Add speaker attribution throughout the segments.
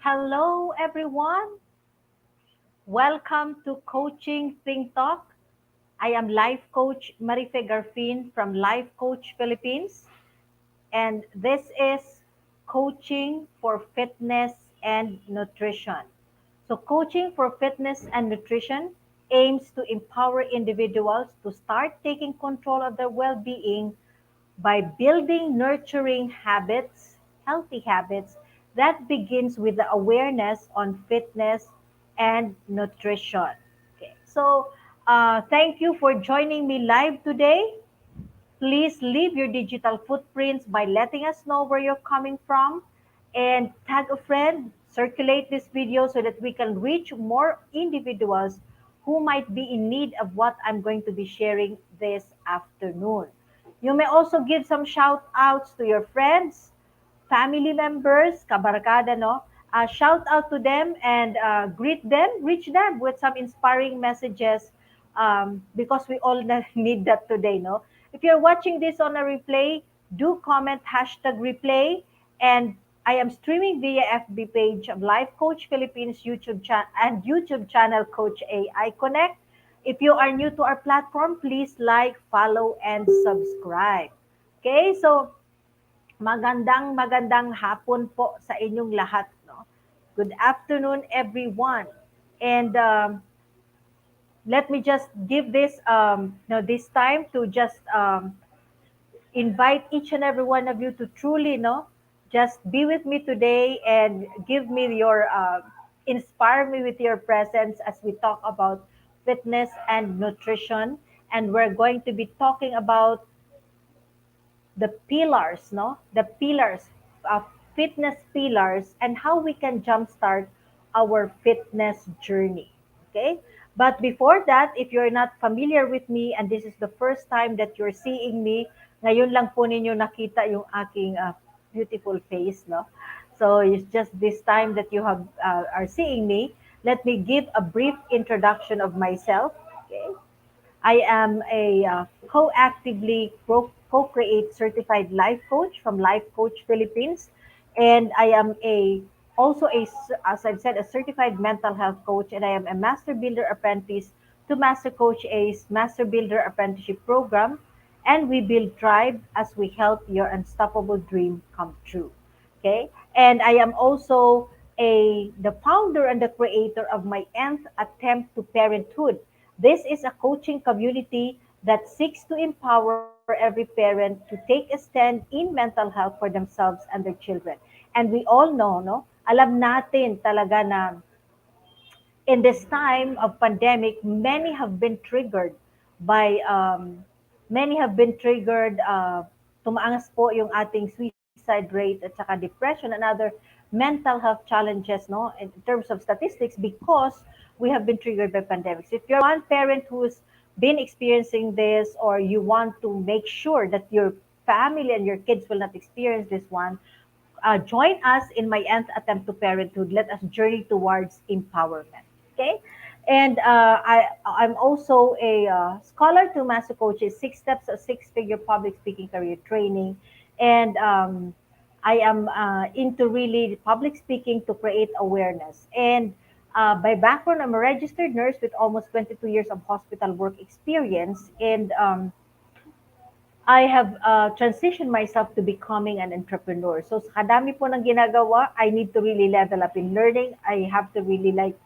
Speaker 1: Hello, everyone. Welcome to Coaching Think Talk. I am Life Coach Marife Garfin from Life Coach Philippines, and this is Coaching for Fitness and Nutrition. So, Coaching for Fitness and Nutrition aims to empower individuals to start taking control of their well being by building nurturing habits, healthy habits that begins with the awareness on fitness and nutrition. Okay, so thank you for joining me live today. Please leave your digital footprints by letting us know where you're coming from and tag a friend, circulate this video so that we can reach more individuals who might be in need of what I'm going to be sharing this afternoon. You may also give some shout outs to your friends, family members, kabarkada, no? Shout out to them and greet them, reach them with some inspiring messages because we all need that today, no? If you're watching this on a replay, do comment hashtag replay. And I am streaming via FB page of Life Coach Philippines YouTube channel and YouTube channel Coach AI Connect. If you are new to our platform, please like, follow, and subscribe. Okay, so magandang hapon po sa inyong lahat, no? Good afternoon, everyone. And let me just give this, this time to just invite each and every one of you to truly, no, just be with me today and give me your, inspire me with your presence as we talk about fitness and nutrition. And we're going to be talking about the pillars, no? The pillars, fitness pillars, and how we can jumpstart our fitness journey. Okay? But before that, if you're not familiar with me and this is the first time that you're seeing me, ngayon lang po ninyo nakita yung aking beautiful face, no? So it's just this time that you have are seeing me. Let me give a brief introduction of myself. Okay? I am a co-actively co-create certified life coach from Life Coach Philippines, and I am a also as I've said, a certified mental health coach, and I am a Master Builder Apprentice to Master Coach A's Master Builder Apprenticeship Program, and we build tribe as we help your unstoppable dream come true. Okay, and I am also a the founder and the creator of my nth attempt to parenthood. This is a coaching community that seeks to empower every parent to take a stand in mental health for themselves and their children. And we all know, no, alam natin talaga na in this time of pandemic, many have been triggered, tumaangas po yung ating suicide rate at saka depression and other mental health challenges, no, in terms of statistics because we have been triggered by pandemics. If you're one parent who's been experiencing this or you want to make sure that your family and your kids will not experience this one, join us in my nth attempt to parenthood. Let us journey towards empowerment. Okay. And I'm also a scholar to Master Coach's Six Steps of Six-Figure Public Speaking Career Training. And I am into really public speaking to create awareness. And by background, I'm a registered nurse with almost 22 years of hospital work experience. And I have transitioned myself to becoming an entrepreneur. So sa kadami po ng ginagawa, I need to really level up in learning. I have to really like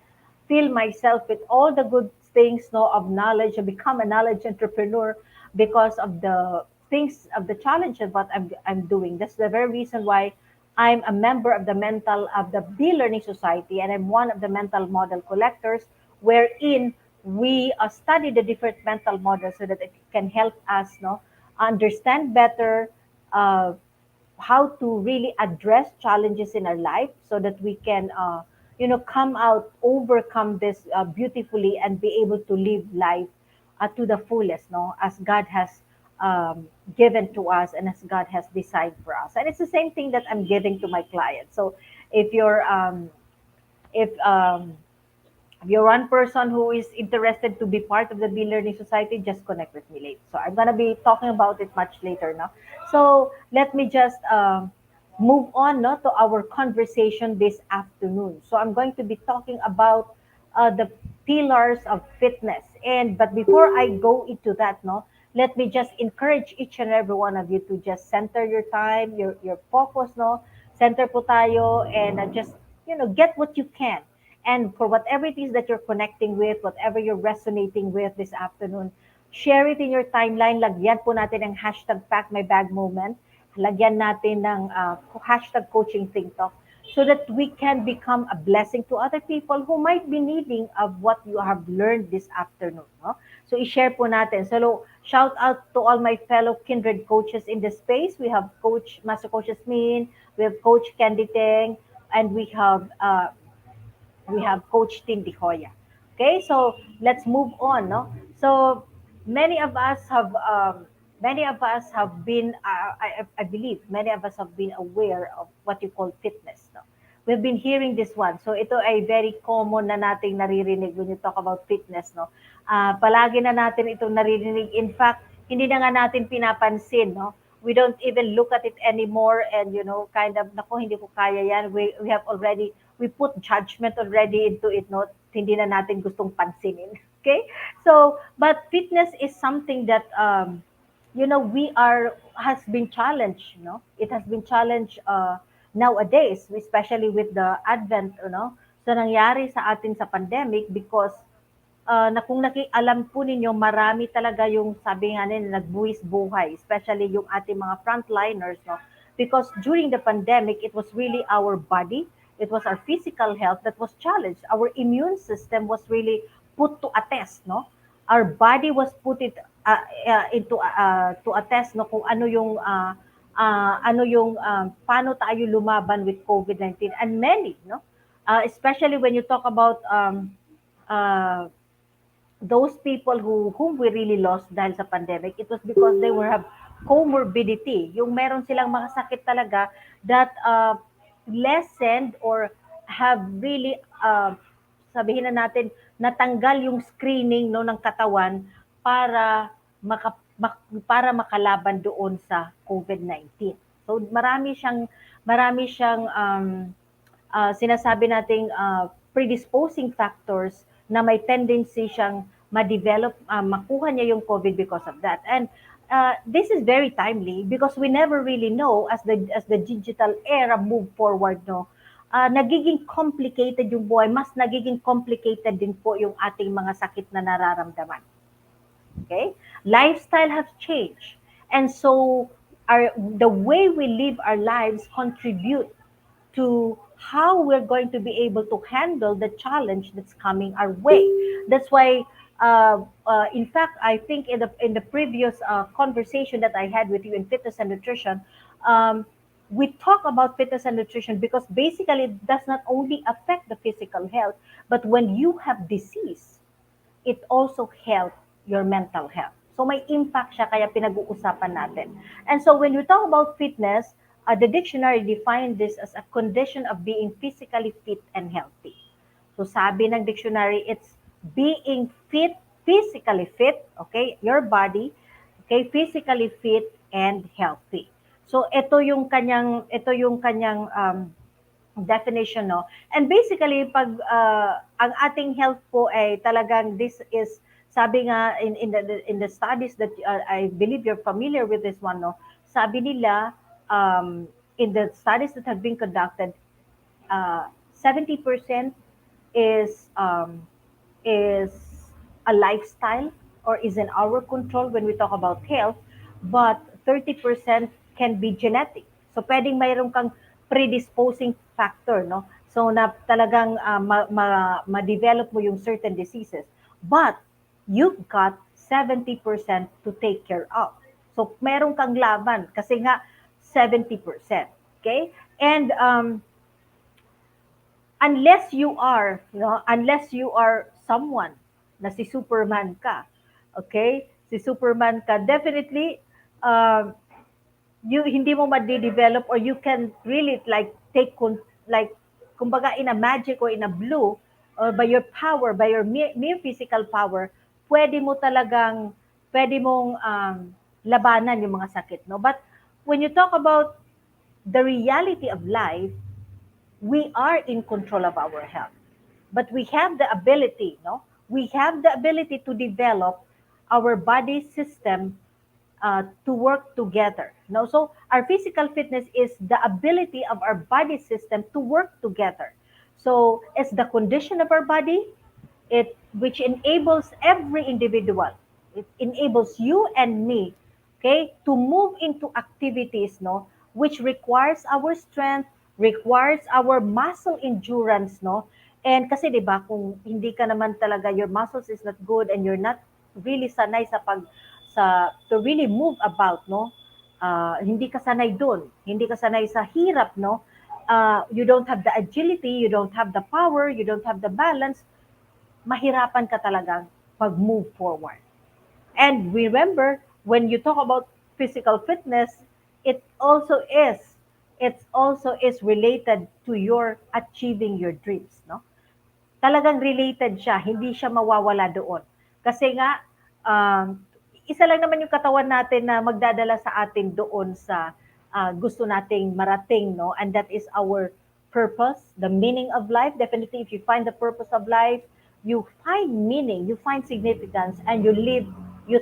Speaker 1: fill myself with all the good things, no, of knowledge and become a knowledge entrepreneur because of the things of the challenge of what I'm doing. That's the very reason why I'm a member of the B Learning Society, and I'm one of the mental model collectors, wherein we study the different mental models so that it can help us, no, understand better uh, how to really address challenges in our life so that we can come out, overcome this beautifully, and be able to live life to the fullest, no, as God has given to us and as God has designed for us. And it's the same thing that I'm giving to my clients. So if you're if you're one person who is interested to be part of the Be Learning Society, just connect with me later. So I'm gonna be talking about it much later now. So let me just move on, no, to our conversation this afternoon. So I'm going to be talking about the pillars of fitness. And but before I go into that, no, let me just encourage each and every one of you to just center your time, your focus, no, center po tayo, and just get what you can. And for whatever it is that you're connecting with, whatever you're resonating with this afternoon, share it in your timeline. Lagyan po natin ang hashtag Pack My Bag Moment. Lagyan natin ng hashtag Coaching Think Talk so that we can become a blessing to other people who might be needing of what you have learned this afternoon. No? So i-share po natin. So shout out to all my fellow kindred coaches in the space. We have Master Coach Asmin, we have Coach Candy Teng, and we have Coach Tindy Hoya. Okay, so let's move on. No, so many of us have been. I believe many of us have been aware of what you call fitness. No, we've been hearing this one. So ito ay very common na nating naririnig when you talk about fitness. No, palagi na natin itong naririnig. In fact, hindi na nga natin pinapansin. No, we don't even look at it anymore, and kind of nako, hindi ko kaya yan. We have already we put judgment already into it, no? Hindi na natin gustong pansinin. Okay? So, but fitness is something that, we has been challenged, It has been challenged nowadays, especially with the advent, so nangyari sa atin sa pandemic because na kung alam po ninyo, marami talaga yung sabi nga nila, nagbuwis buhay, especially yung ating mga frontliners, no? Because during the pandemic, it was really our body, it was our physical health that was challenged. Our immune system was really put to a test, no? Our body was put it into to a test, no? Kung paano tayo lumaban with COVID-19 and many, no? Especially when you talk about uh, those people whom we really lost dahil sa pandemic, it was because they were have comorbidity. Yung meron silang mga sakit talaga that lessened or have really sabihin na natin natanggal yung screening no ng katawan para para makalaban doon sa COVID-19. So marami siyang sinasabi nating predisposing factors na may tendency siyang ma-develop, makuha niya yung COVID because of that. And this is very timely because we never really know as the digital era move forward, no. Nagiging complicated yung buhay, mas nagiging complicated din po yung ating mga sakit na nararamdaman. Okay? Lifestyle has changed. And so the way we live our lives contribute to how we're going to be able to handle the challenge that's coming our way. That's why, in fact, I think in the previous conversation that I had with you in fitness and nutrition, we talk about fitness and nutrition because basically it does not only affect the physical health, but when you have disease, it also helps your mental health. So may impact siya kaya pinag-uusapan natin. And so when we talk about fitness, the dictionary defines this as a condition of being physically fit and healthy. So sabi ng dictionary, it's being fit, physically fit, okay, your body, okay, physically fit and healthy. So ito yung kanyang definition, no. And basically pag ang ating health po ay talagang this is sabi nga in the studies that I believe you're familiar with this one, no. Sabi nila in the studies that have been conducted, 70% is is a lifestyle or is in our control when we talk about health, but 30% can be genetic. So pwedeng mayroon kang predisposing factor, no? So na talagang ma-develop mo yung certain diseases. But you've got 70% to take care of. So meron kang laban kasi nga 70%. Okay? And unless you are someone na si Superman ka, okay? Si Superman ka, definitely you hindi mo ma-develop or you can really like like kumbaga in a magic or in a blue or by your power, by your mere physical power, pwede mong labanan yung mga sakit, no? But when you talk about the reality of life, we are in control of our health. But we have the ability, no? We have the ability to develop our body system to work together. No? So our physical fitness is the ability of our body system to work together. So it's the condition of our body, it which enables every individual. It enables you and me, okay, to move into activities, no, which requires our strength, requires our muscle endurance, no. And kasi 'di ba, kung hindi ka naman talaga, your muscles is not good and you're not really sanay sa to really move about, no. Hindi ka sanay doon, hindi ka sanay sa hirap, no. You don't have the agility, you don't have the power, you don't have the balance, mahirapan ka talagang mag-move forward. And remember, when you talk about physical fitness, it also is it also is related to your achieving your dreams, no? Talagang related siya, hindi siya mawawala doon. Kasi nga, um, isa lang naman yung katawan natin na magdadala sa atin doon sa gusto nating marating, no? And that is our purpose, the meaning of life. Definitely, if you find the purpose of life, you find meaning, you find significance, and you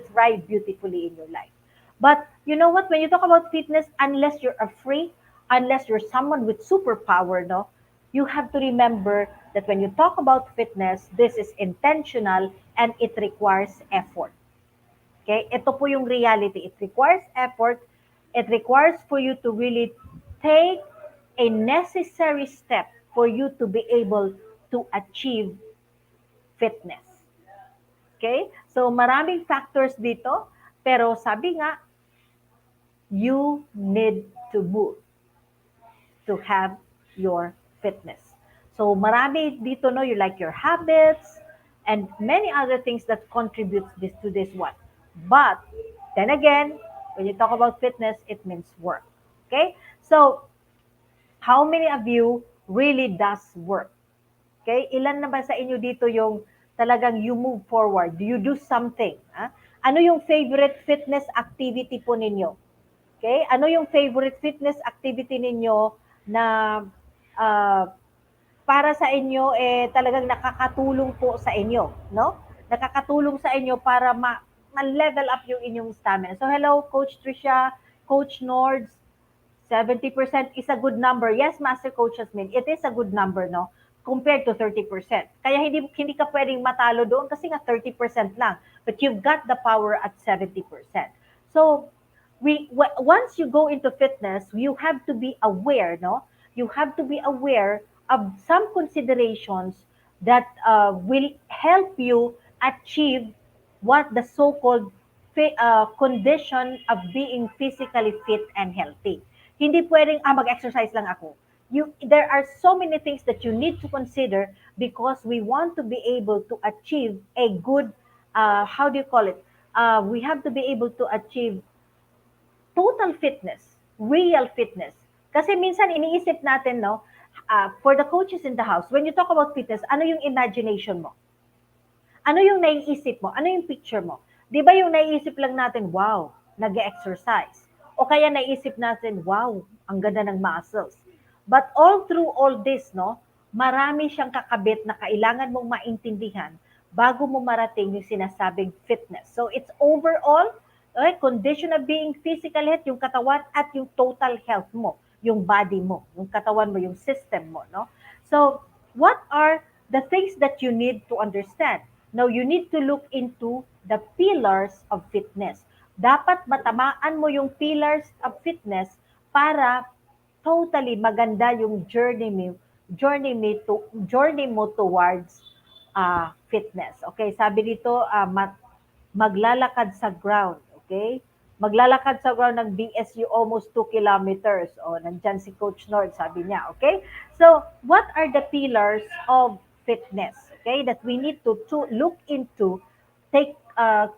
Speaker 1: thrive beautifully in your life. But you know what? When you talk about fitness, unless you're a freak, unless you're someone with superpower, no, you have to remember that when you talk about fitness, this is intentional and it requires effort. Okay? Ito po yung reality. It requires effort. It requires for you to really take a necessary step for you to be able to achieve fitness. Okay? So maraming factors dito, pero sabi nga, you need to move to have your fitness. So marami dito, no, you like your habits and many other things that contributes this to this one. But then again, when you talk about fitness, it means work. Okay? So how many of you really does work? Okay? Ilan na ba sa inyo dito yung talagang you move forward? Do you do something? Ha? Ano yung favorite fitness activity po ninyo? Okay? Ano yung favorite fitness activity ninyo na ah, para sa inyo talagang nakakatulong po sa inyo, no? Nakakatulong sa inyo para ma-level up yung inyong stamina. So hello Coach Tricia, Coach Nords, 70% is a good number. Yes, Master Coach Jasmine, it is a good number, no? Compared to 30%. Kaya hindi ka pwedeng matalo doon kasi nga 30% lang. But you've got the power at 70%. So, once you go into fitness, you have to be aware, no? You have to be aware of some considerations that will help you achieve what the so-called condition of being physically fit and healthy. Hindi pwedeng, mag-exercise lang ako. There are so many things that you need to consider because we want to be able to achieve a good, how do you call it? We have to be able to achieve total fitness, real fitness. Kasi minsan iniisip natin, no, for the coaches in the house, when you talk about fitness, ano yung imagination mo? Ano yung naiisip mo? Ano yung picture mo? Di ba yung naiisip lang natin, wow, nag-exercise. O kaya naiisip natin, wow, ang ganda ng muscles. But all through all this, no, marami siyang kakabit na kailangan mong maintindihan bago mo marating yung sinasabing fitness. So it's overall, okay, condition of being physical health, yung katawan at yung total health mo, yung body mo, yung katawan mo, yung system mo, no? So, what are the things that you need to understand? Now, you need to look into the pillars of fitness. Dapat matamaan mo yung pillars of fitness para totally maganda yung journey mo towards fitness. Okay, sabi dito, maglalakad sa ground, okay? Maglalakad sa ground ng BSU almost 2 kilometers. O, nandyan si Coach Nord, sabi niya, okay? So, what are the pillars of fitness, okay, that we need to look into, take,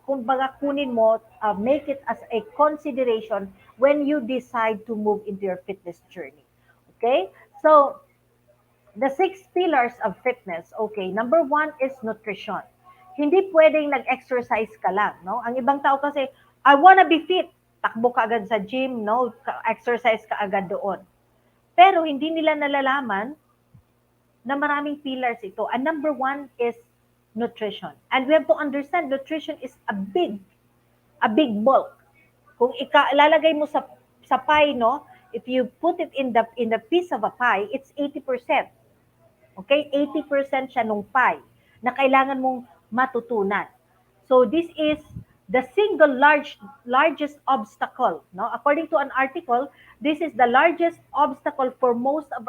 Speaker 1: kumbaga kunin mo, make it as a consideration when you decide to move into your fitness journey, okay? So, the 6 pillars of fitness, okay, number 1 is nutrition. Hindi pwedeng nag-exercise ka lang, no? Ang ibang tao kasi, I wanna be fit. Takbo ka agad sa gym, no? Exercise ka agad doon. Pero hindi nila nalalaman na maraming pillars ito. And number one is nutrition. And we have to understand nutrition is a big bulk. Kung ilalagay mo sa pie, no, if you put it in the piece of a pie, it's 80%. Okay? 80% siya nung pie na kailangan mong matutunan. So this is the single largest obstacle, no? According to an article, this is the largest obstacle for most of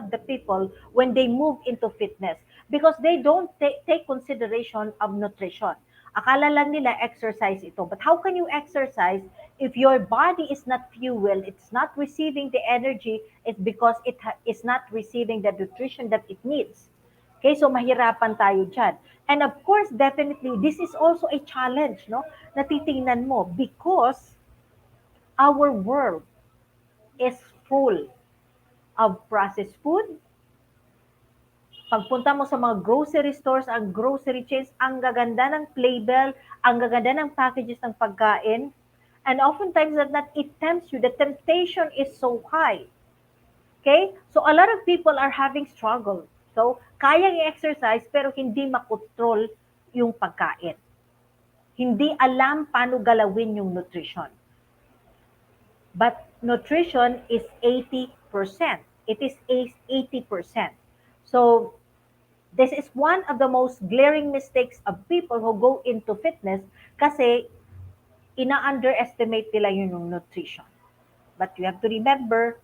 Speaker 1: the people when they move into fitness because they don't take consideration of nutrition. Akala lang nila exercise ito. But how can you exercise if your body is not fueled, it's not receiving the energy, it's because it is not receiving the nutrition that it needs. Okay, so mahirapan tayo dyan. And of course, definitely, this is also a challenge, no? Natitingnan mo because our world is full of processed food. Pagpunta mo sa mga grocery stores, ang grocery chains, ang gaganda ng label, ang gaganda ng packages ng pagkain. And oftentimes that it tempts you. The temptation is so high. Okay? So a lot of people are having struggle. So, kayang i-exercise pero hindi makontrol yung pagkain. Hindi alam paano galawin yung nutrition. But nutrition is 80%. It is 80%. So, this is one of the most glaring mistakes of people who go into fitness kasi ina-underestimate nila yung nutrition. But you have to remember,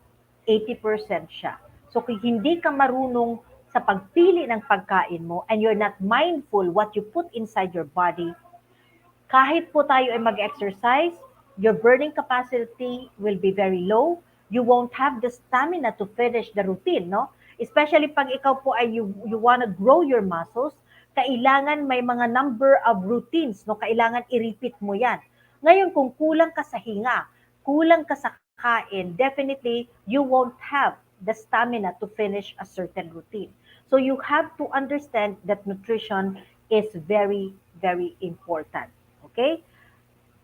Speaker 1: 80% siya. So kung hindi ka marunong sa pagpili ng pagkain mo and you're not mindful what you put inside your body, kahit po tayo ay mag-exercise, your burning capacity will be very low. You won't have the stamina to finish the routine, no? Especially pag ikaw po ay you wanna grow your muscles, kailangan may mga number of routines, no? Kailangan i-repeat mo yan. Ngayon, kung kulang ka sa hinga, kulang ka sa kain, definitely you won't have the stamina to finish a certain routine. So you have to understand that nutrition is very, very important. Okay?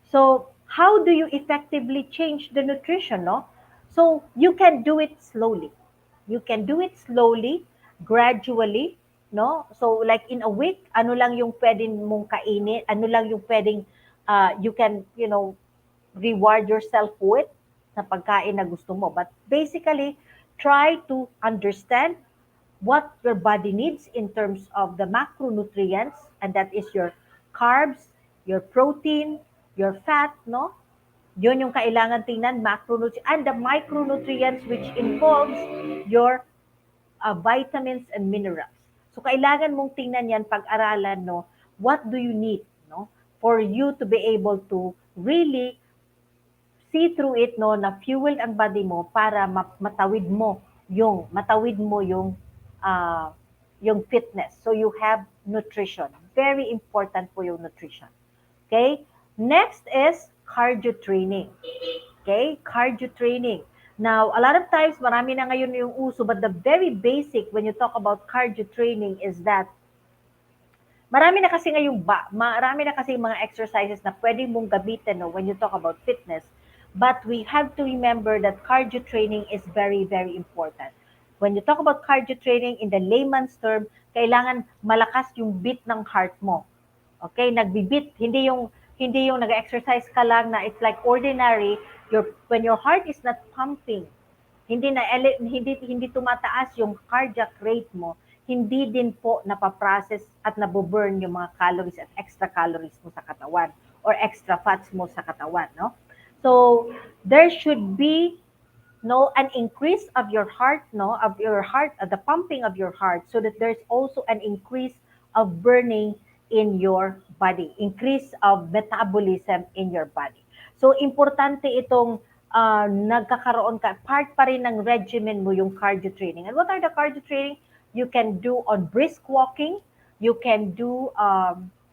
Speaker 1: So how do you effectively change the nutrition, no? So you can do it slowly. You can do it slowly, gradually, no? So like in a week, ano lang yung pwedeng mong kainin, ano lang yung pwedeng you can, reward yourself with sa pagkain na gusto mo. But basically, try to understand what your body needs in terms of the macronutrients, and that is your carbs, your protein, your fat, no? Yun yung kailangan tingnan, macronutrients, and the micronutrients which involves your vitamins and minerals. So kailangan mong tingnan yan, pag-aralan, no? What do you need, no? For you to be able to really see through it, no, na fuel ang body mo para matawid mo yung fitness. So you have nutrition. Very important po yung nutrition. Okay? Next is cardio training. Okay? Cardio training. Now, a lot of times, marami na ngayon yung uso, but the very basic when you talk about cardio training is that marami na kasi mga exercises na pwede mong gamitin, no, when you talk about fitness. But we have to remember that cardio training is very, very important. When you talk about cardio training in the layman's term, kailangan malakas yung beat ng heart mo. Okay, nagbi-beat, hindi yung nag-exercise ka lang na it's like ordinary, when your heart is not pumping, hindi tumataas yung cardiac rate mo, hindi din po napaprocess at naboburn yung mga calories at extra calories mo sa katawan or extra fats mo sa katawan, no? So there should be an increase of your heart, the pumping of your heart, so that there's also an increase of burning in your body, increase of metabolism in your body. So importante itong nagkakaroon ka, part pa rin ng regimen mo yung cardio training. And what are the cardio training? You can do on brisk walking, you can do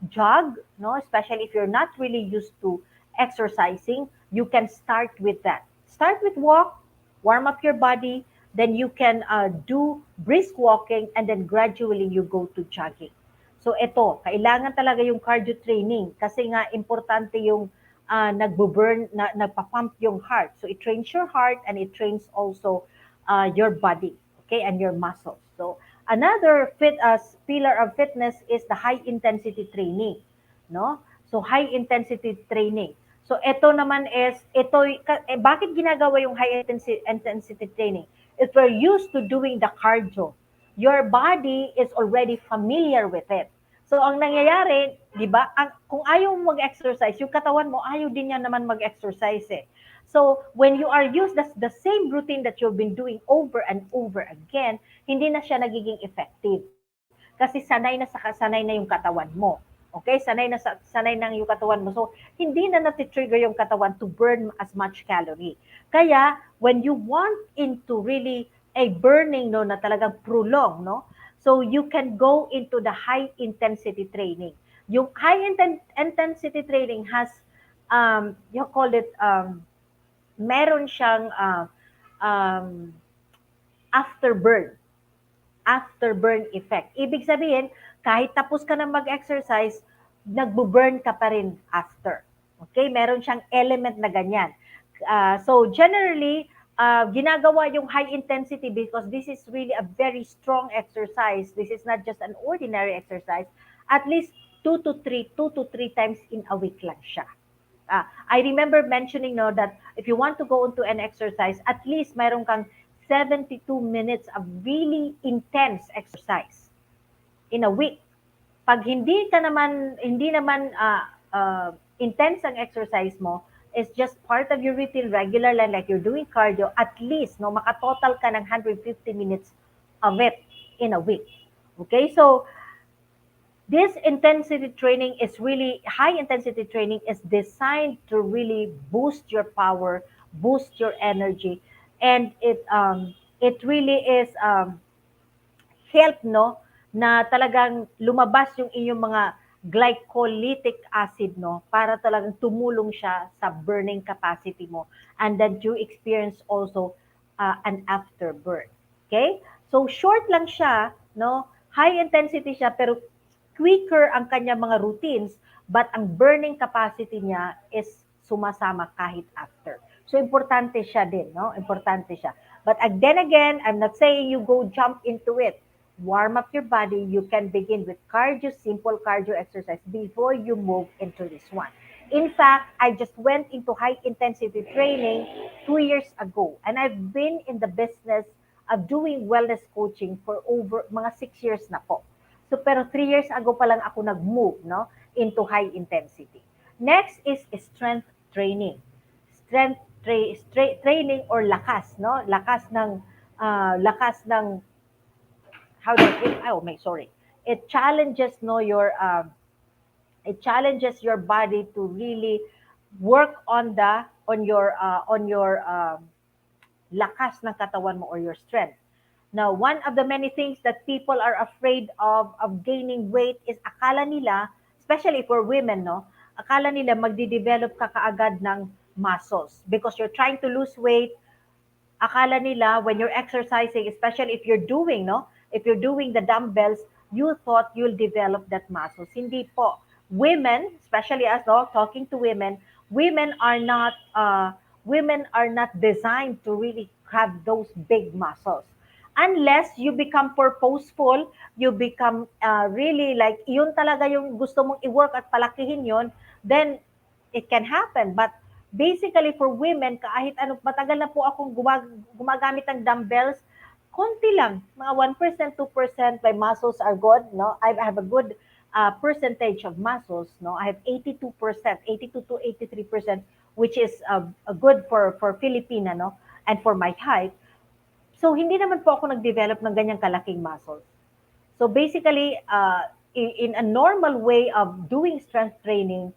Speaker 1: jog, no? Especially if you're not really used to exercising, you can start with that. Start with walk, warm up your body, then you can do brisk walking, and then gradually you go to jogging. So ito, kailangan talaga yung cardio training kasi nga importante yung nagpa-pump yung heart. So it trains your heart and it trains also your body, okay, and your muscles. So another pillar of fitness is the high intensity training, no? So high intensity training. So ito naman is bakit ginagawa yung high intensity training? If we're used to doing the cardio, your body is already familiar with it. So ang nangyayari, 'di ba? Kung ayaw mo mag-exercise, yung katawan mo ayaw din niya naman mag-exercise eh. So when you are used the same routine that you've been doing over and over again, hindi na siya nagiging effective. Kasi sanay na yung katawan mo. Okay? Sanay na yung katawan mo. So hindi na nati-trigger yung katawan to burn as much calorie. Kaya when you want into really a burning no na talagang prolong no, so you can go into the high intensity training. Yung intensity training has you call it meron siyang um, afterburn effect. Ibig sabihin, kahit tapos ka na mag-exercise, nagbo-burn ka pa rin after. Okay? Meron siyang element na ganyan. So generally, ginagawa yung high intensity because this is really a very strong exercise. This is not just an ordinary exercise. At least 2 to 3 times in a week lang siya. I remember mentioning no that if you want to go into an exercise, at least mayroon kang 72 minutes of really intense exercise in a week. Pag hindi naman intense ang exercise mo, is just part of your routine regular like you're doing cardio, at least no makatotal ka ng 150 minutes of it in a week. Okay? So this intensity training is really high intensity training is designed to really boost your power, boost your energy, and it really is help no na talagang lumabas yung inyong mga glycolytic acid no para talagang tumulong siya sa burning capacity mo, and then you experience also an afterburn. Okay? So short lang siya, no? High intensity siya pero quicker ang kanya mga routines, but ang burning capacity niya is sumasama kahit after. So importante siya din, no? Importante siya. But then again, I'm not saying you go jump into it. Warm up your body. You can begin with cardio, simple cardio exercise before you move into this one. In fact, I just went into high intensity training 2 years ago, and I've been in the business of doing wellness coaching for over mga 6 years na po. So pero 3 years ago pa lang ako nag-move no into high intensity. Next is strength training. Training or lakas no, lakas ng how do I oh my sorry. It challenges no your it challenges your body to really work on your lakas ng katawan mo or your strength. Now, one of the many things that people are afraid of gaining weight is akala nila, especially for women, no? Akala nila magdi-develop ka kaagad ng muscles because you're trying to lose weight. Akala nila when you're exercising, especially if you're doing, no? If you're doing the dumbbells, you thought you'll develop that muscles. Hindi po. Women, especially us, no? Talking to women are not designed to really have those big muscles unless you become purposeful, you become really like, yun talaga yung gusto mong i-work at palakihin yun, then it can happen. But basically for women, kahit ano, matagal na po akong gumagamit ng dumbbells, konti lang, mga 1%, 2%, my muscles are good, no? I have a good percentage of muscles, no? I have 82%, 82 to 83%, which is good for Filipina, no? And for my height. So, hindi naman po ako nag-develop ng ganyang kalaking muscles. So, basically, in a normal way of doing strength training,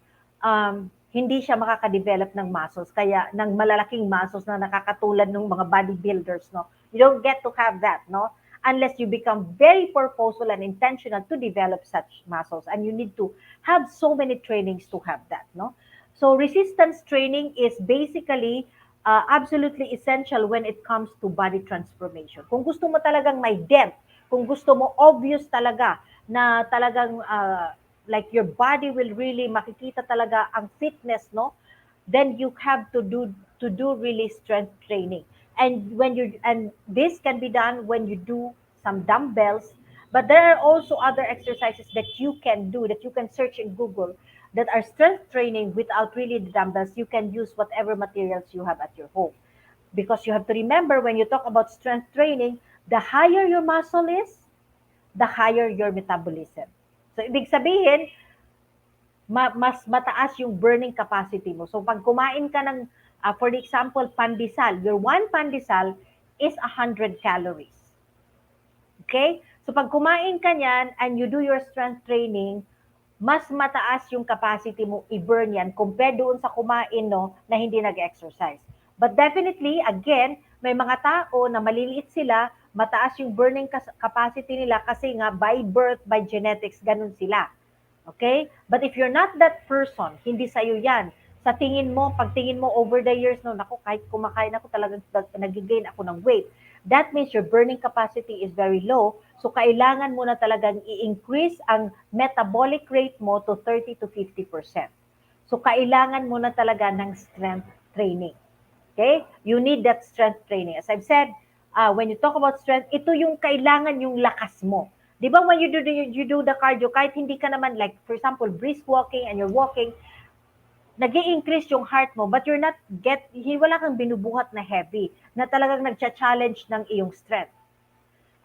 Speaker 1: hindi siya makaka-develop ng muscles. Kaya, ng malalaking muscles na nakakatulad ng mga bodybuilders, no? You don't get to have that, no? Unless you become very purposeful and intentional to develop such muscles. And you need to have so many trainings to have that, no? So, resistance training is basically absolutely essential when it comes to body transformation. Kung gusto mo talagang may depth, kung gusto mo obvious talaga na talagang like your body will really makikita talaga ang fitness, no? then you have to do really strength training. And this can be done when you do some dumbbells, but there are also other exercises that you can do, that you can search in Google, that are strength training without really the dumbbells. You can use whatever materials you have at your home, because you have to remember, when you talk about strength training, the higher your muscle is, the higher your metabolism. So ibig sabihin, mas mataas yung burning capacity mo. So pag kumain ka ng, for example, pandesal, your one pandesal is 100 calories. Okay? So pag kumain ka niyan and you do your strength training, mas mataas yung capacity mo i-burn yan compared doon sa kumain, no, na hindi nag-exercise. But definitely, again, may mga tao na maliliit sila, mataas yung burning capacity nila kasi nga by birth, by genetics, ganun sila. Okay? But if you're not that person, hindi sa'yo yan. Sa tingin mo, pag tingin mo over the years, no, naku, kahit kumakain ako, talagang nag-gain ako ng weight. That means your burning capacity is very low. So, kailangan mo na talagang i-increase ang metabolic rate mo to 30 to 50%. So, kailangan mo na talaga ng strength training. Okay? You need that strength training. As I've said, when you talk about strength, ito yung kailangan yung lakas mo. Di ba when you do the cardio, kahit hindi ka naman, like, for example, brisk walking and you're walking, nag-i-increase yung heart mo, but wala kang binubuhat na heavy, na talagang nagcha-challenge ng iyong strength.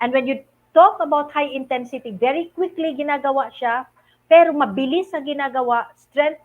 Speaker 1: And when you talk about high intensity, very quickly ginagawa siya, pero mabilis sa ginagawa, strength,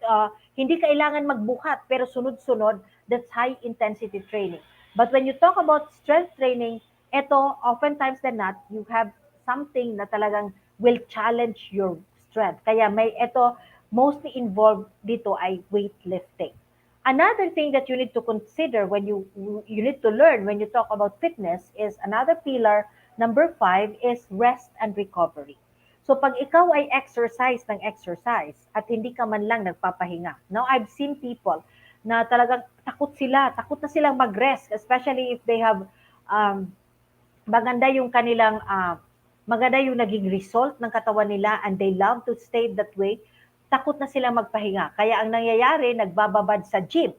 Speaker 1: hindi kailangan magbuhat, pero sunod-sunod, that's high intensity training. But when you talk about strength training, ito, oftentimes than not, you have something na talagang will challenge your strength. Kaya ito, mostly involved dito ay weightlifting. Another thing that you need to consider when you need to learn when you talk about fitness is another pillar, number 5, is rest and recovery. So pag ikaw ay exercise ng exercise at hindi ka man lang nagpapahinga. Now I've seen people na talagang takot na silang mag-rest, especially if they have maganda yung kanilang maganda yung naging result ng katawan nila and they love to stay that way. Takot na sila magpahinga. Kaya ang nangyayari, nagbababad sa gym.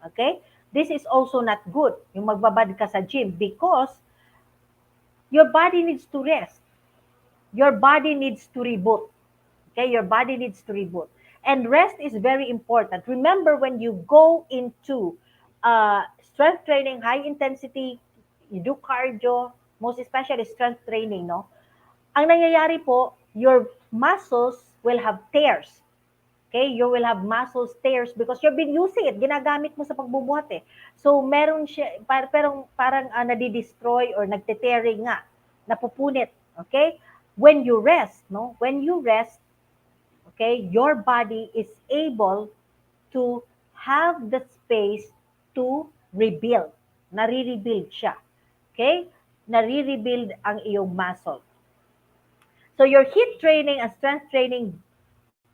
Speaker 1: Okay? This is also not good, yung magbabad ka sa gym, because your body needs to rest. Your body needs to reboot. Okay? Your body needs to reboot. And rest is very important. Remember, when you go into strength training, high intensity, you do cardio, most especially strength training, no? Ang nangyayari po, your muscles will have tears. Okay? You will have muscle tears because you've been using it. Ginagamit mo sa pagbubuhat eh. So, meron siya, parang nadidestroy or nagte-tearing nga. Napupunit. Okay? When you rest, no? When you rest, okay, your body is able to have the space to rebuild. Nare-rebuild siya. Okay? Nare-rebuild ang iyong muscle. So your HIIT training and strength training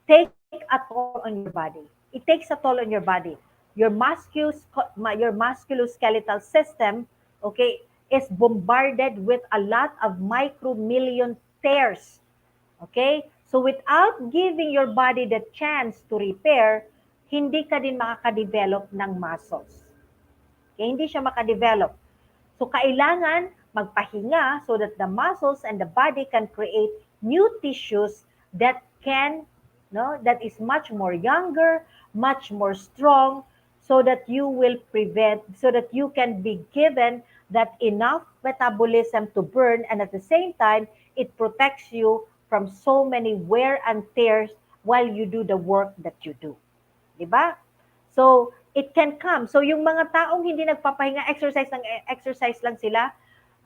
Speaker 1: take a toll on your body. It takes a toll on your body. Your musculoskeletal system, okay, is bombarded with a lot of micromillion tears. Okay? So without giving your body the chance to repair, hindi ka din makaka-develop ng muscles. Okay? Hindi siya makadevelop. So kailangan magpahinga so that the muscles and the body can create new tissues that that is much more younger, much more strong, so that so that you can be given that enough metabolism to burn, and at the same time, it protects you from so many wear and tears while you do the work that you do. Diba? So, it can come. So, yung mga taong hindi nagpapahinga, exercise lang sila,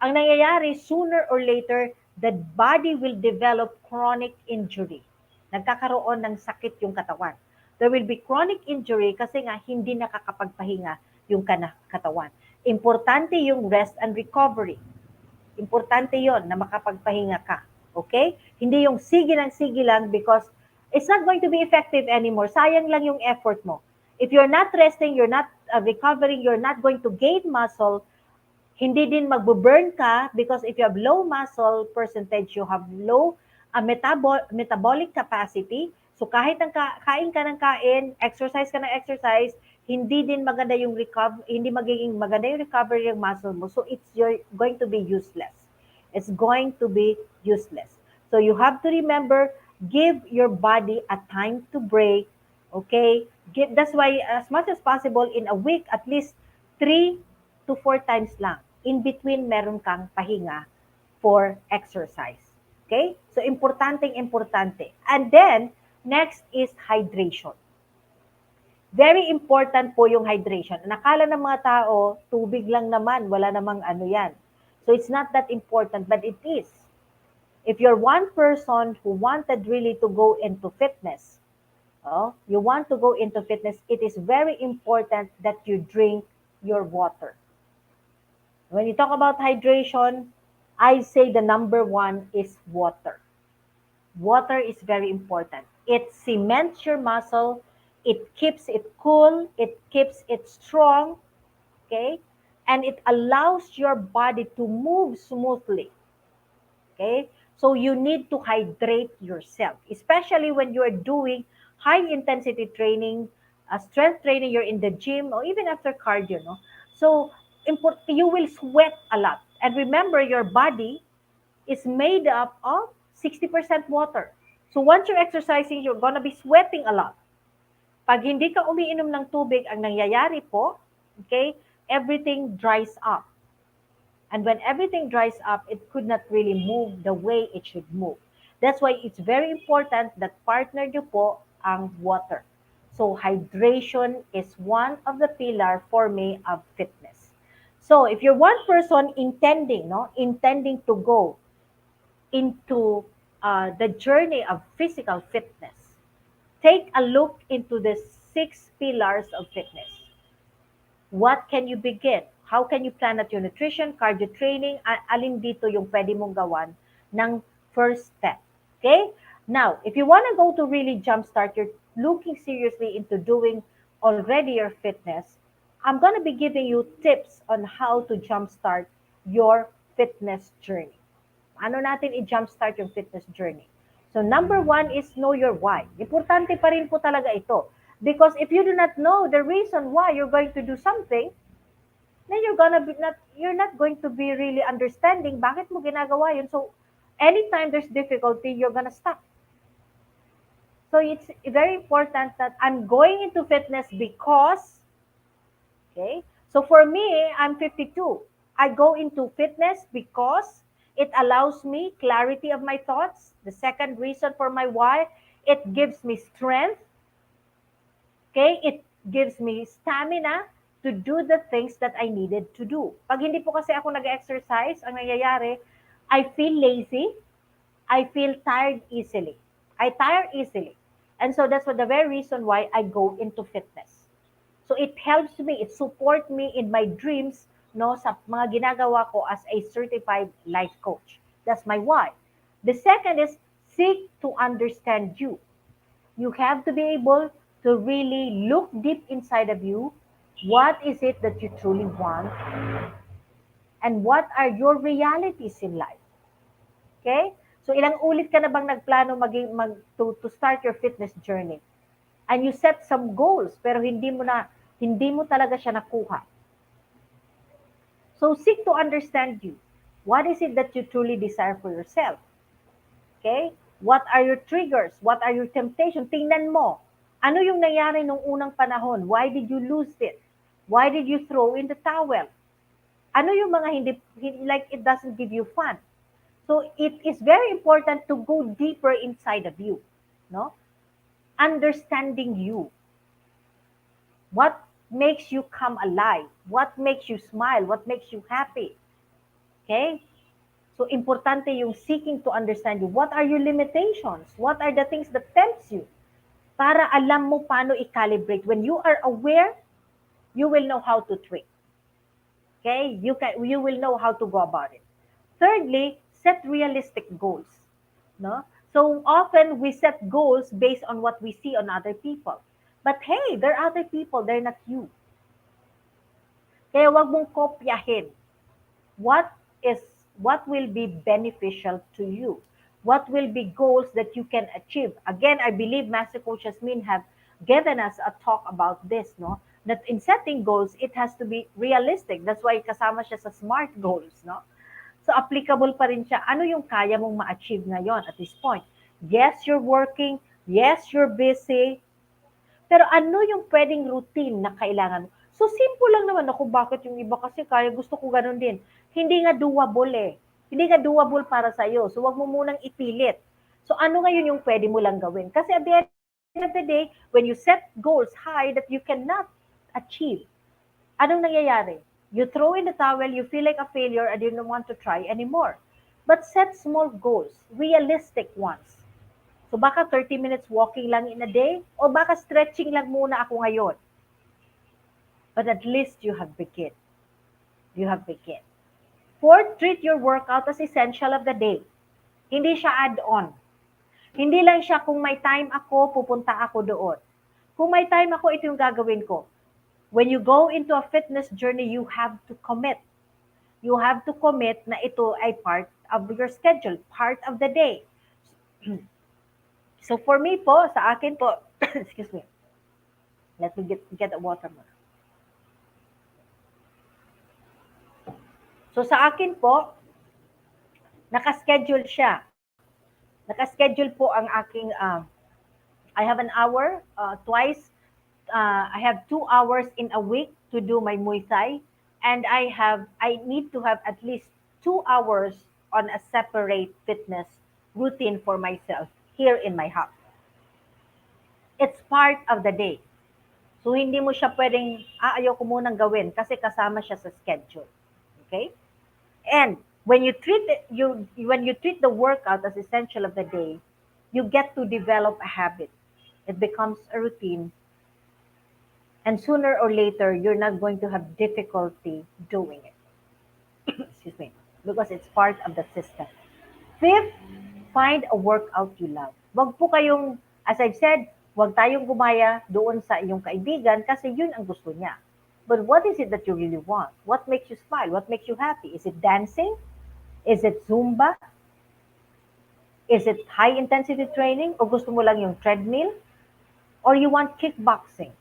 Speaker 1: ang nangyayari, sooner or later, the body will develop chronic injury. Nagkakaroon ng sakit yung katawan. There will be chronic injury kasi nga hindi nakakapagpahinga yung katawan. Importante yung rest and recovery. Importante yon na makapagpahinga ka. Okay? Hindi yung sige lang because it's not going to be effective anymore. Sayang lang yung effort mo. If you're not resting, you're not recovering, you're not going to gain muscle, hindi din magbo-burn ka because if you have low muscle percentage, you have low metabolic capacity. So kahit kain ka ng kain, exercise ka ng exercise, hindi din maganda yung hindi magiging maganda yung recovery ng muscle mo. So it's going to be useless. It's going to be useless. So you have to remember, give your body a time to break. Okay? That's why as much as possible in a week, at least 3 to 4 times lang. In between, meron kang pahinga for exercise. Okay? So importante. And then, next is hydration. Very important po yung hydration. Nakala ng mga tao, tubig lang naman, wala namang ano yan. So it's not that important, but it is. If you're one person who wanted really to go into fitness, you want to go into fitness, it is very important that you drink your water. When you talk about hydration, I say the number one is water. Water is very important. It cements your muscle, it keeps it cool, it keeps it strong, okay? And it allows your body to move smoothly, okay? So you need to hydrate yourself, especially when you're doing high intensity training, strength training, you're in the gym, or even after cardio, no? So you will sweat a lot. And remember, your body is made up of 60% water. So once you're exercising, you're gonna be sweating a lot. Pag hindi ka umiinom ng tubig, ang nangyayari po, okay, everything dries up. And when everything dries up, it could not really move the way it should move. That's why it's very important that partner nyo po ang water. So hydration is one of the pillar for me of fitness. So if you're one person intending to go into the journey of physical fitness, take a look into the 6 pillars of fitness. What can you begin? How can you plan at your nutrition, cardio training, alin dito yung pwede mong gawan ng first step. Okay? Now, if you want to go to really jumpstart, you're looking seriously into doing already your fitness, I'm going to be giving you tips on how to jumpstart your fitness journey. Ano natin i-jumpstart yung fitness journey? So number one is know your why. Importante pa rin po talaga ito. Because if you do not know the reason why you're going to do something, then you're not going to be really understanding bakit mo ginagawa yun. So anytime there's difficulty, you're gonna stop. So it's very important that I'm going into fitness because, okay? So for me, I'm 52. I go into fitness because it allows me clarity of my thoughts. The second reason for my why, it gives me strength. Okay? It gives me stamina to do the things that I needed to do. Pag hindi po kasi ako nag-exercise, ang nangyayari, I feel lazy. I feel tired easily. I tire easily. And so that's the very reason why I go into fitness. So it helps me, it supports me in my dreams, no, sa mga ginagawa ko as a certified life coach. That's my why. The second is seek to understand you. You have to be able to really look deep inside of you. What is it that you truly want? And what are your realities in life? Okay? So ilang ulit ka na bang nagplano to start your fitness journey? And you set some goals pero hindi mo talaga siya nakuha. So seek to understand you. What is it that you truly desire for yourself? Okay? What are your triggers? What are your temptations? Tingnan mo. Ano yung nangyari nung unang panahon? Why did you lose it? Why did you throw in the towel? Ano yung mga like it doesn't give you fun? So it is very important to go deeper inside of you, no? Understanding you. What makes you come alive? What makes you smile? What makes you happy? Okay? So importante yung seeking to understand you. What are your limitations? What are the things that tempts you? Para alam mo paano i-calibrate. When you are aware, you will know how to tweak. Okay? You will know how to go about it. Thirdly, set realistic goals. No? So often we set goals based on what we see on other people. But hey, they're other people, they're not you. Kaya wag mong kopyahin. What will be beneficial to you? What will be goals that you can achieve? Again, I believe Master Coach Jasmine have given us a talk about this, no? that in setting goals, it has to be realistic. That's why kasama siya sa SMART goals, no? So applicable pa rin siya. Ano yung kaya mong ma-achieve ngayon at this point? Yes, you're working. Yes, you're busy. Pero ano yung pwedeng routine na kailangan mo? So simple lang naman ako, bakit yung iba kasi kaya gusto ko ganun din. Hindi nga doable eh. Hindi nga doable para sa iyo. So wag mo munang ipilit. So ano ngayon yung pwede mo lang gawin? Kasi at the end of the day, when you set goals high that you cannot achieve, anong nangyayari? You throw in the towel, you feel like a failure, and you don't want to try anymore. But set small goals, realistic ones. So baka 30 minutes walking lang in a day, o baka stretching lang muna ako ngayon. But at least you have begin. You have begin. Fourth, treat your workout as essential of the day. Hindi siya add-on. Hindi lang siya kung may time ako, pupunta ako doon. Kung may time ako, ito yung gagawin ko. When you go into a fitness journey, you have to commit. You have to commit na ito ay part of your schedule, part of the day. So for me po, sa akin po, excuse me, let me get a water muna. So sa akin po, nakaschedule siya. Nakaschedule po ang aking, I have an hour twice. I have 2 hours in a week to do my Muay Thai. And I need to have at least 2 hours on a separate fitness routine for myself here in my house. It's part of the day. So hindi mo siya pwedeng, ayaw ko munang gawin kasi kasama siya sa schedule. Okay? And when you treat the workout as essential of the day, you get to develop a habit. It becomes a routine, and sooner or later you're not going to have difficulty doing it. Excuse me, because it's part of the system. Fifth, find a workout you love. Wag po kayong, as I've said, wag tayong gumaya doon sa iyong kaibigan kasi yun ang gusto niya. But what is it that you really want? What makes you smile? What makes you happy? Is it dancing? Is it Zumba? Is it high intensity training? O gusto mo lang yung treadmill? Or you want kickboxing?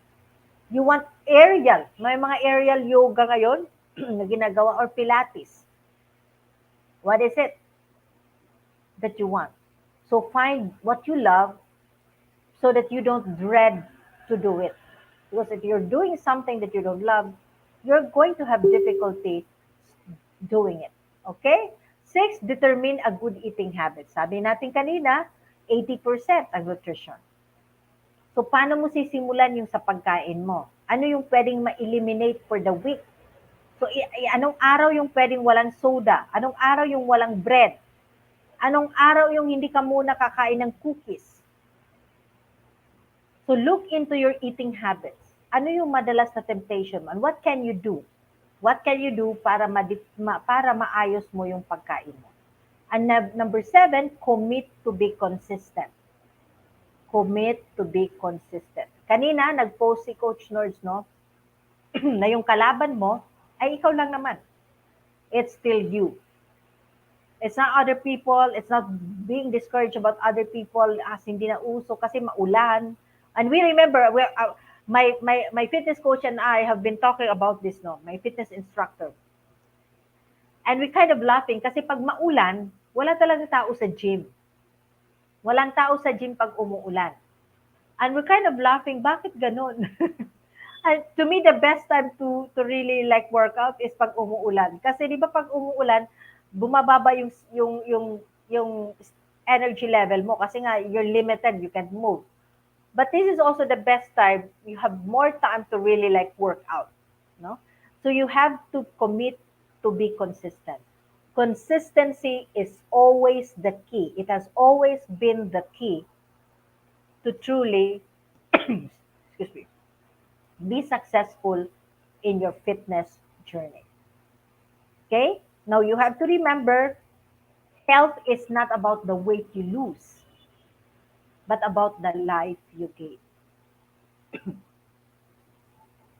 Speaker 1: You want aerial? May mga aerial yoga ngayon na ginagawa or Pilates. What is it that you want? So find what you love so that you don't dread to do it. Because if you're doing something that you don't love, you're going to have difficulty doing it. Okay? Six, determine a good eating habit. Sabi natin kanina, 80% ang nutrition. So, paano mo sisimulan yung sa pagkain mo? Ano yung pwedeng ma-eliminate for the week? So, anong araw yung pwedeng walang soda? Anong araw yung walang bread? Anong araw yung hindi ka muna kakain ng cookies? So, look into your eating habits. Ano yung madalas na temptation mo? And what can you do? What can you do para para maayos mo yung pagkain mo? And number 7, commit to be consistent. Commit to be consistent. Kanina, nag-post si Coach Nords, no? na yung kalaban mo, ay ikaw lang naman. It's still you. It's not other people. It's not being discouraged about other people as hindi na uso kasi maulan. And we remember, my fitness coach and I have been talking about this, no? My fitness instructor. And we kind of laughing kasi pag maulan, wala talaga tao sa gym. Walang tao sa gym pag umuulan. And we're kind of laughing, bakit ganun? And to me, the best time to really like workout is pag umuulan. Kasi di ba pag umuulan, bumababa yung energy level mo kasi nga you're limited, you can't move. But this is also the best time. You have more time to really like work out, no? So you have to commit to be consistent. Consistency is always the key. It has always been the key to truly, excuse me, be successful in your fitness journey. Okay? Now you have to remember, health is not about the weight you lose, but about the life you gain.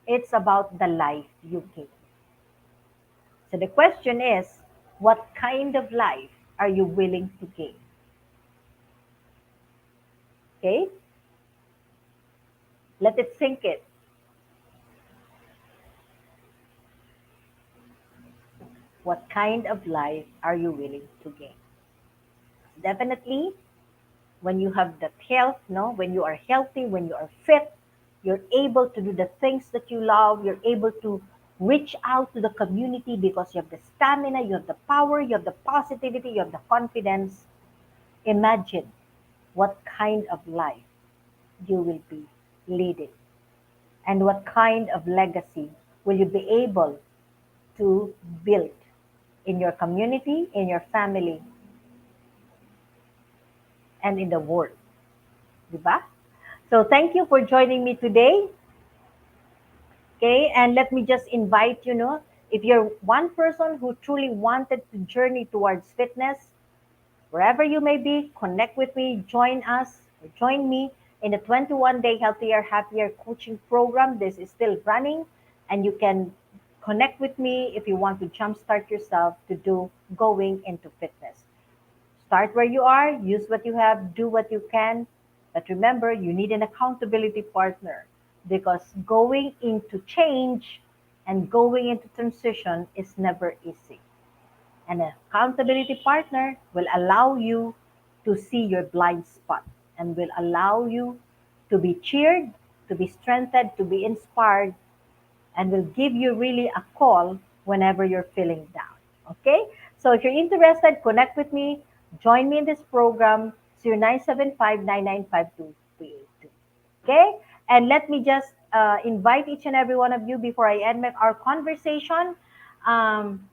Speaker 1: It's about the life you gain. So the question is, what kind of life are you willing to gain? Okay? Let it sink in. What kind of life are you willing to gain? Definitely, when you have that health, no, when you are healthy, when you are fit, you're able to do the things that you love, you're able to reach out to the community because you have the stamina, you have the power, you have the positivity, you have the confidence. Imagine what kind of life you will be leading and what kind of legacy will you be able to build in your community, in your family, and in the world. Diba? So thank you for joining me today. Okay, and let me just invite if you're one person who truly wanted to journey towards fitness, wherever you may be, connect with me, join us, or join me in the 21-day Healthier, Happier coaching program. This is still running, and you can connect with me if you want to jumpstart yourself to do going into fitness. Start where you are, use what you have, do what you can. But remember, you need an accountability partner because going into change and going into transition is never easy. An accountability partner will allow you to see your blind spot and will allow you to be cheered, to be strengthened, to be inspired, and will give you really a call whenever you're feeling down. Okay? So if you're interested, connect with me, join me in this program, 0975-9952-382. Okay? And let me just invite each and every one of you before I end our conversation. Um,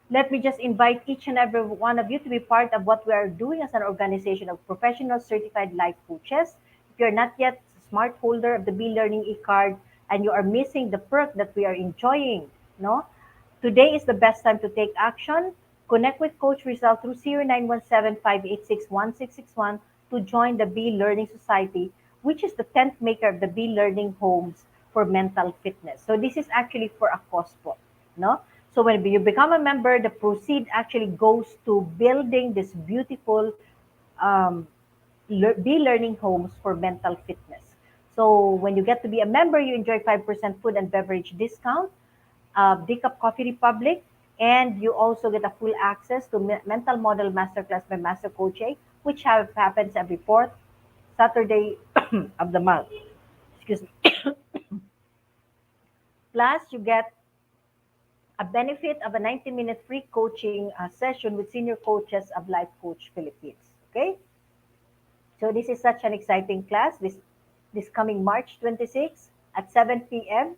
Speaker 1: Let me just invite each and every one of you to be part of what we are doing as an organization of professional certified life coaches. If you're not yet a smart holder of the Be Learning e-card and you are missing the perk that we are enjoying, no? Today is the best time to take action. Connect with Coach Rizal through 0917-586-1661 to join the Be Learning Society, which is the 10th maker of the Be Learning Homes for Mental Fitness. So this is actually for a cause po, no? So when you become a member, the proceed actually goes to building this beautiful um, be learning homes for mental fitness. So when you get to be a member, you enjoy 5% food and beverage discount, Decaf Coffee Republic, and you also get a full access to Mental Model Masterclass by Master Coach A, which happens every fourth Saturday of the month. Excuse me. Plus, you get a benefit of a 90-minute free coaching session with senior coaches of Life Coach Philippines. Okay, so this is such an exciting class. This coming March 26 at 7 p.m.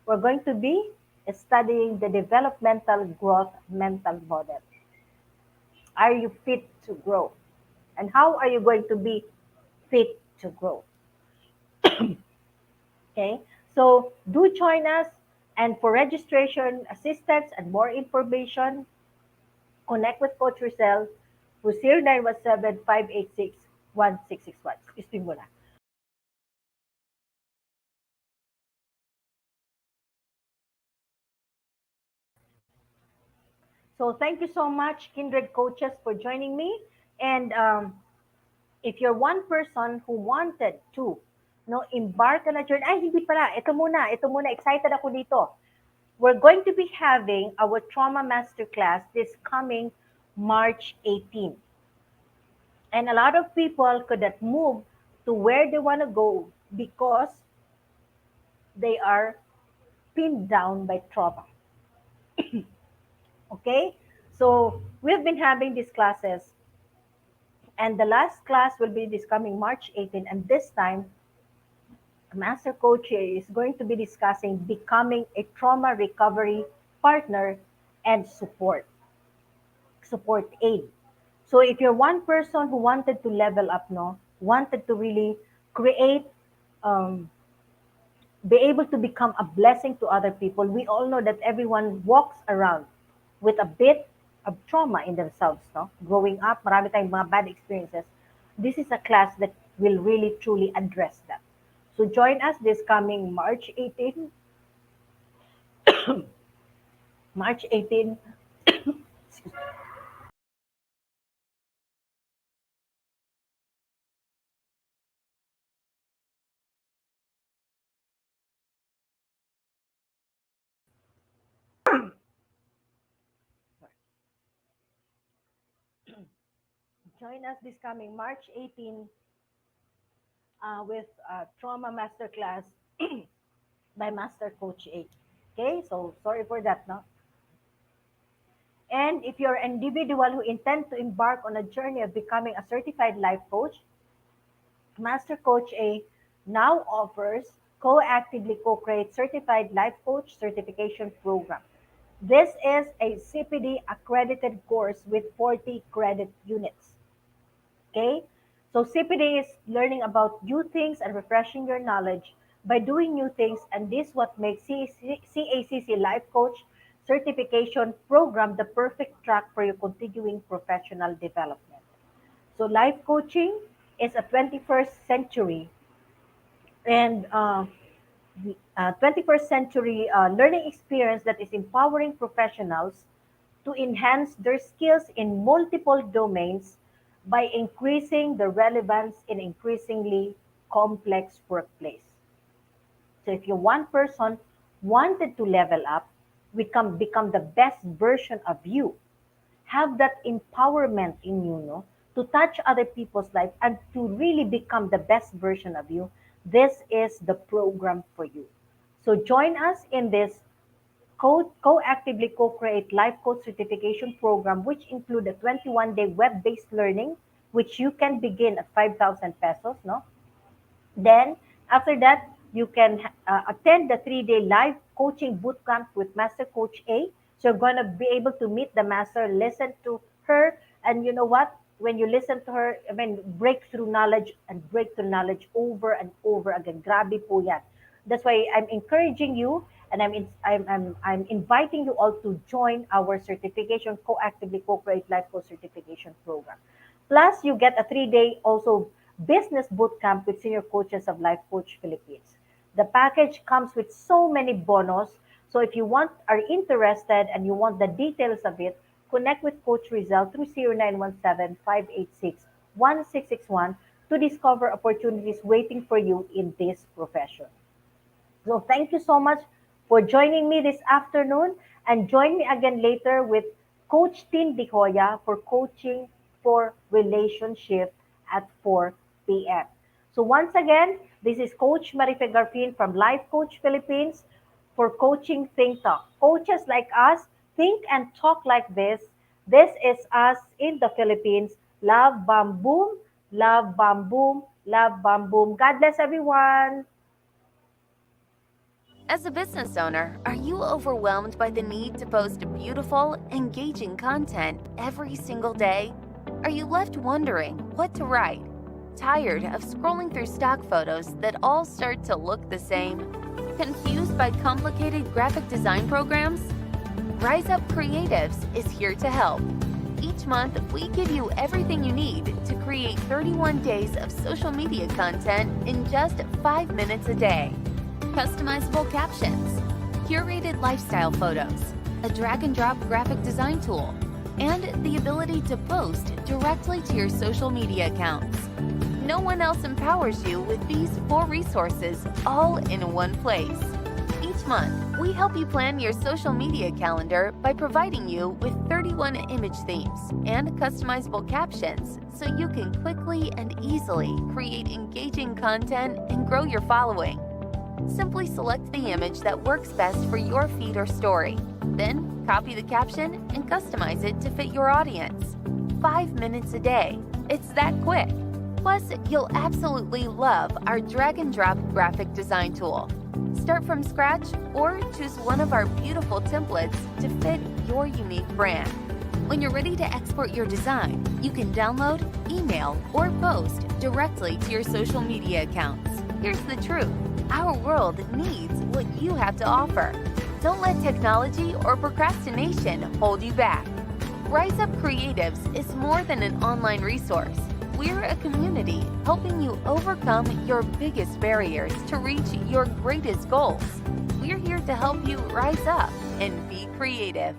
Speaker 1: We're going to be studying the developmental growth mental model. Are you fit to grow? And how are you going to be fit to grow? Okay, so do join us. And for registration, assistance, and more information, connect with Coach Rizal who's 0917-586-1661. Excuse me muna. So thank you so much, Kindred Coaches, for joining me. And if you're one person who wanted to embark on a journey, ay, hindi pala, ito muna, excited ako dito. We're going to be having our trauma masterclass this coming March 18. And a lot of people could not move to where they want to go because they are pinned down by trauma. Okay? So we've been having these classes, and the last class will be this coming March 18. And this time, Master Coach is going to be discussing becoming a trauma recovery partner and support aid. So if you're one person who wanted to level up, no, wanted to really create um, be able to become a blessing to other people. We all know that everyone walks around with a bit of trauma in themselves, no? Growing up, marami tayong mga bad experiences. This is a class that will really truly address that. So join us this coming March 18, March 18. Join us this coming March 18 with Trauma Masterclass by Master Coach A. Okay, so sorry for that, no? And if you're an individual who intend to embark on a journey of becoming a certified life coach, Master Coach A now offers co-actively co-create certified life coach certification program. This is a CPD accredited course with 40 credit units. Okay? So CPD is learning about new things and refreshing your knowledge by doing new things, and this what makes CACC Life Coach certification program the perfect track for your continuing professional development. So life coaching is a 21st century and 21st century learning experience that is empowering professionals to enhance their skills in multiple domains by increasing the relevance in increasingly complex workplace. So if you one person wanted to level up, become the best version of you, have that empowerment in you, no, to touch other people's life and to really become the best version of you, this is the program for you. So join us in this co-actively co-create life coach certification program, which include a 21-day web-based learning, which you can begin at 5,000 pesos, no? Then, after that, you can attend the 3-day live coaching bootcamp with Master Coach A. So you're going to be able to meet the master, listen to her, and you know what? When you listen to her, I mean, breakthrough knowledge over and over again. Grabe po yan. That's why I'm encouraging you and I'm inviting you all to join our certification, co-actively co-create life coach certification program. Plus, you get a 3-day also business bootcamp with senior coaches of Life Coach Philippines. The package comes with so many bonus. So if you are interested and you want the details of it, connect with Coach Rizal through 0917-586-1661 to discover opportunities waiting for you in this profession. So thank you so much for joining me this afternoon and join me again later with Coach Tin Dihoya for coaching for relationship at 4 p.m. So once again, this is Coach Marife Garfin from Life Coach Philippines for Coaching Think Talk. Coaches like us think and talk like this. This is us in the Philippines. Love, bam, boom. Love, bam, boom. Love, bam, boom. God bless everyone.
Speaker 2: As a business owner, are you overwhelmed by the need to post beautiful, engaging content every single day? Are you left wondering what to write? Tired of scrolling through stock photos that all start to look the same? Confused by complicated graphic design programs? Rise Up Creatives is here to help. Each month, we give you everything you need to create 31 days of social media content in just 5 minutes a day. Customizable captions, curated lifestyle photos, a drag-and-drop graphic design tool, and the ability to post directly to your social media accounts. No one else empowers you with these 4 resources all in one place. Each month, we help you plan your social media calendar by providing you with 31 image themes and customizable captions so you can quickly and easily create engaging content and grow your following. Simply select the image that works best for your feed or story. Then, copy the caption and customize it to fit your audience. 5 minutes a day. It's that quick. Plus, you'll absolutely love our drag-and-drop graphic design tool. Start from scratch or choose one of our beautiful templates to fit your unique brand. When you're ready to export your design, you can download, email, or post directly to your social media accounts. Here's the truth. Our world needs what you have to offer. Don't let technology or procrastination hold you back. Rise Up Creatives is more than an online resource. We're a community helping you overcome your biggest barriers to reach your greatest goals. We're here to help you rise up and be creative.